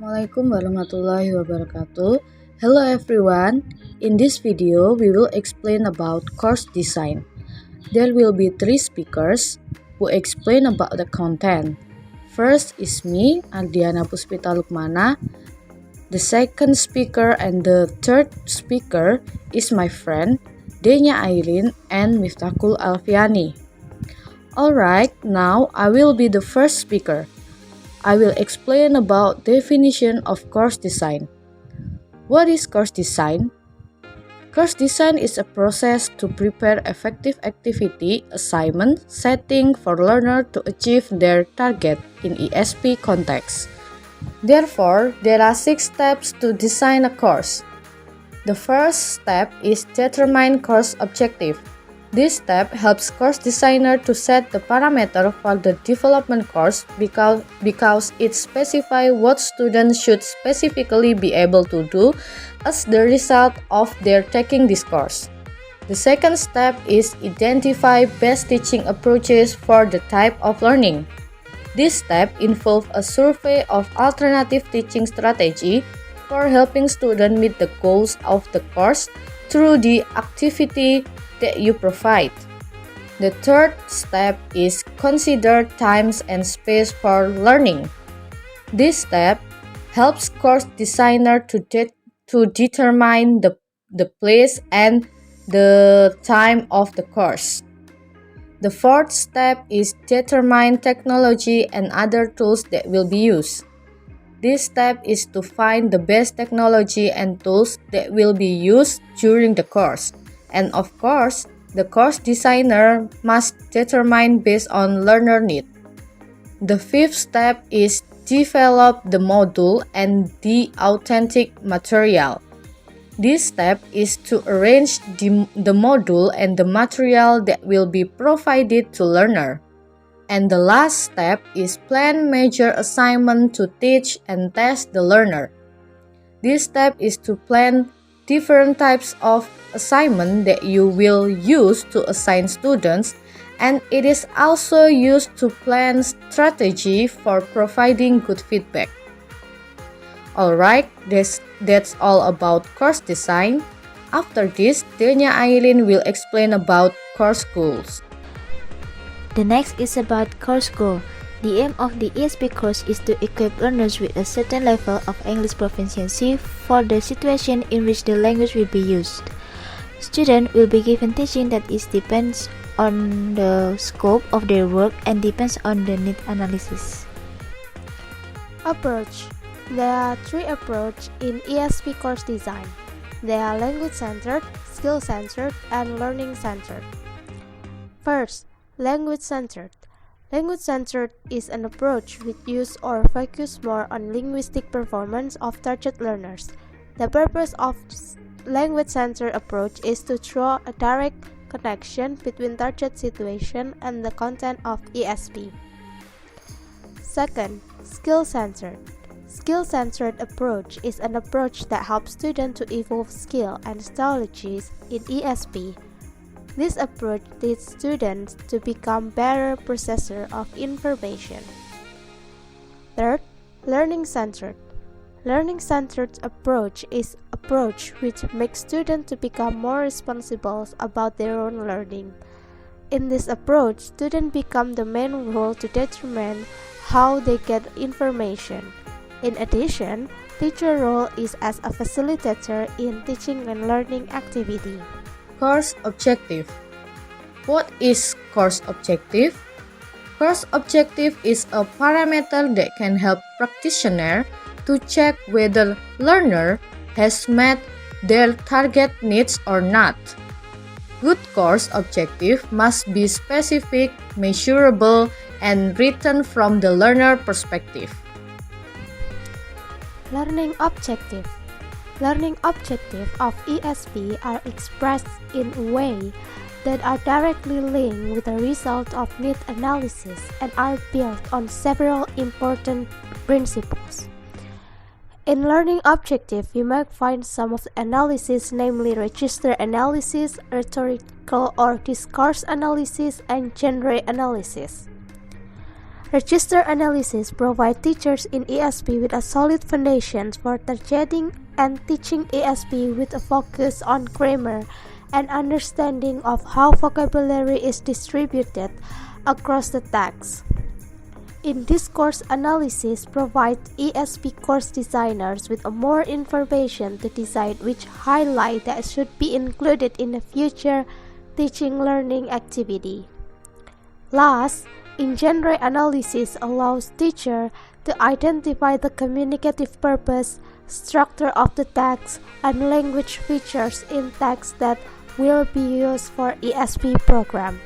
Assalamualaikum warahmatullahi wabarakatuh. Hello everyone. In this video, we will explain about course design. There will be 3 speakers who explain about the content. First is me, Ardhiana Puspita L. The second speaker and the third speaker is my friend, Dhenya Airin and Miftakul Alfiani. Alright, now I will be the first speaker. I will explain about definition of course design. What is course design? Course design is a process to prepare effective activity assignment setting for learner to achieve their target in ESP context. Therefore, there are 6 steps to design a course. The first step is determine course objective. This step helps course designer to set the parameter for the development course because it specifies what students should specifically be able to do as the result of their taking this course. The second step is identify best teaching approaches for the type of learning. This step involves a survey of alternative teaching strategy for helping students meet the goals of the course through the activity that you provide. The third step is consider times and space for learning. This step helps course designer to determine the place and the time of the course. The fourth step is determine technology and other tools that will be used. This step is to find the best technology and tools that will be used during the course. And of course, the course designer must determine based on learner need. The fifth step is develop the module and the authentic material. This step is to arrange the module and the material that will be provided to learner. And the last step is plan major assignment to teach and test the learner. This step is to plan different types of assignment that you will use to assign students, and it is also used to plan strategy for providing good feedback. Alright, that's all about course design. After this, Dhenya Airin will explain about course goals. The next is about course goal. The aim of the ESP course is to equip learners with a certain level of English proficiency for the situation in which the language will be used. Students will be given teaching that is depends on the scope of their work and depends on the need analysis. Approach. There are 3 approaches in ESP course design. They are language-centered, skill-centered, and learning-centered. First, language-centered. Language-centered is an approach which uses or focuses more on linguistic performance of target learners. The purpose of language-centered approach is to draw a direct connection between target situation and the content of ESP. Second, skill-centered. Skill-centered approach is an approach that helps students to evolve skill and strategies in ESP. This approach teaches students to become better processors of information. Third, learning-centered. Learning-centered approach is approach which makes students to become more responsible about their own learning. In this approach, students become the main role to determine how they get information. In addition, teacher role is as a facilitator in teaching and learning activity. Course objective. What is course objective? Course objective is a parameter that can help practitioner to check whether learner has met their target needs or not. Good course objective must be specific, measurable, and written from the learner perspective. Learning objective. Learning objectives of ESP are expressed in a way that are directly linked with the result of need analysis and are built on several important principles. In learning objective, you might find some of the analysis, namely register analysis, rhetorical or discourse analysis, and genre analysis. Register analysis provides teachers in ESP with a solid foundation for targeting and teaching ESP with a focus on grammar and understanding of how vocabulary is distributed across the text. In this course analysis provides ESP course designers with more information to decide which highlight that should be included in a future teaching learning activity. Last, in-genre analysis allows teacher to identify the communicative purpose, structure of the text, and language features in text that will be used for ESP program.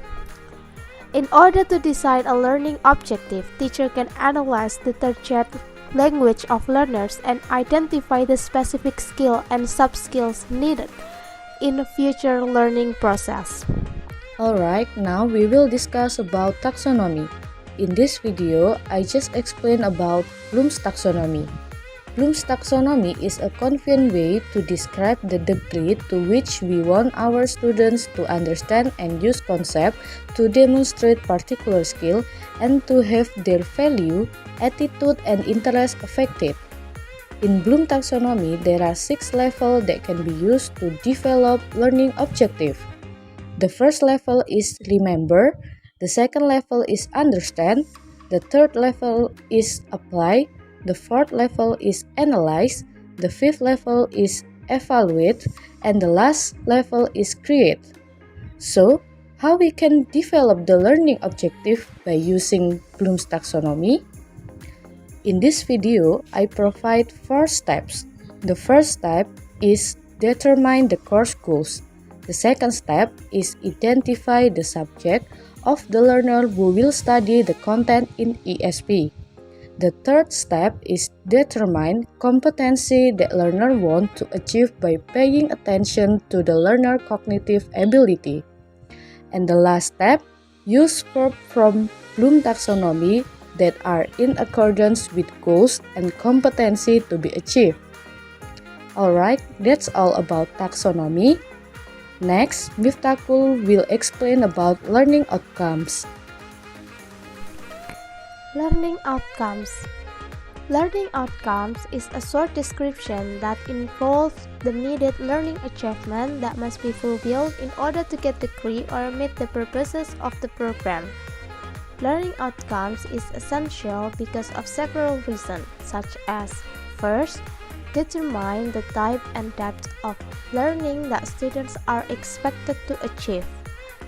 In order to design a learning objective, teacher can analyze the target language of learners and identify the specific skill and sub-skills needed in a future learning process. Alright, now we will discuss about taxonomy. In this video, I just explained about Bloom's taxonomy. Bloom's taxonomy is a convenient way to describe the degree to which we want our students to understand and use concepts to demonstrate particular skill and to have their value, attitude, and interest affected. In Bloom taxonomy, there are 6 levels that can be used to develop learning objective. The first level is remember, the second level is understand, the third level is apply, the fourth level is analyze, the fifth level is evaluate, and the last level is create. So, how we can develop the learning objective by using Bloom's taxonomy? In this video, I provide 4 steps. The first step is determine the course goals. The second step is identify the subject of the learner who will study the content in ESP. The third step is determine competency that learner want to achieve by paying attention to the learner cognitive ability. And the last step, use verbs from Bloom taxonomy that are in accordance with goals and competency to be achieved. Alright, that's all about taxonomy. Next, Miftakul will explain about learning outcomes. Learning outcomes. Learning outcomes is a short description that involves the needed learning achievement that must be fulfilled in order to get the degree or meet the purposes of the program. Learning outcomes is essential because of several reasons, such as first, determine the type and depth of learning that students are expected to achieve.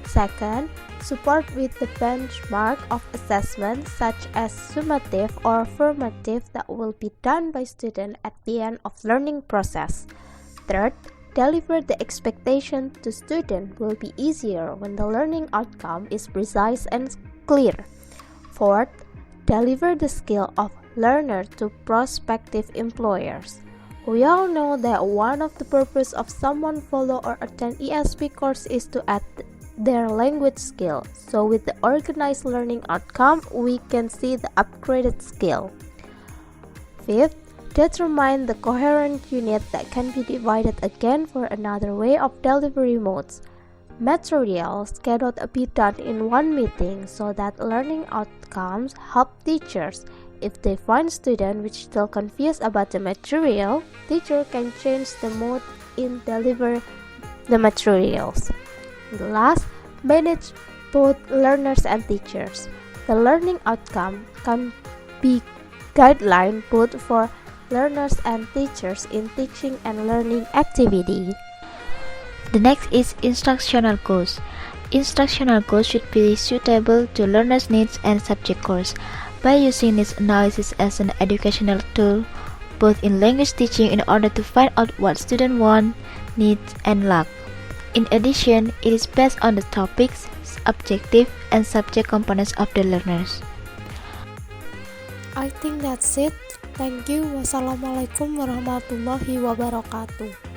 Second, support with the benchmark of assessment such as summative or formative that will be done by students at the end of learning process. Third, deliver the expectation to student will be easier when the learning outcome is precise and clear. Fourth, deliver the skill of learner to prospective employers. We all know that one of the purpose of someone follow or attend ESP course is to add their language skill. So with the organized learning outcome, we can see the upgraded skill. Fifth, determine the coherent unit that can be divided again for another way of delivery modes. Materials cannot be done in one meeting, so that learning outcomes help teachers. If they find students which still confused about the material, teacher can change the mode in deliver the materials. Last, manage both learners and teachers. The learning outcome can be guideline both for learners and teachers in teaching and learning activity. The next is instructional goals. Instructional goals should be suitable to learners' needs and subject goals. By using this analysis as an educational tool, both in language teaching in order to find out what students want, need, and lack. In addition, it is based on the topics, objective, and subject components of the learners. I think that's it. Thank you. Wassalamualaikum warahmatullahi wabarakatuh.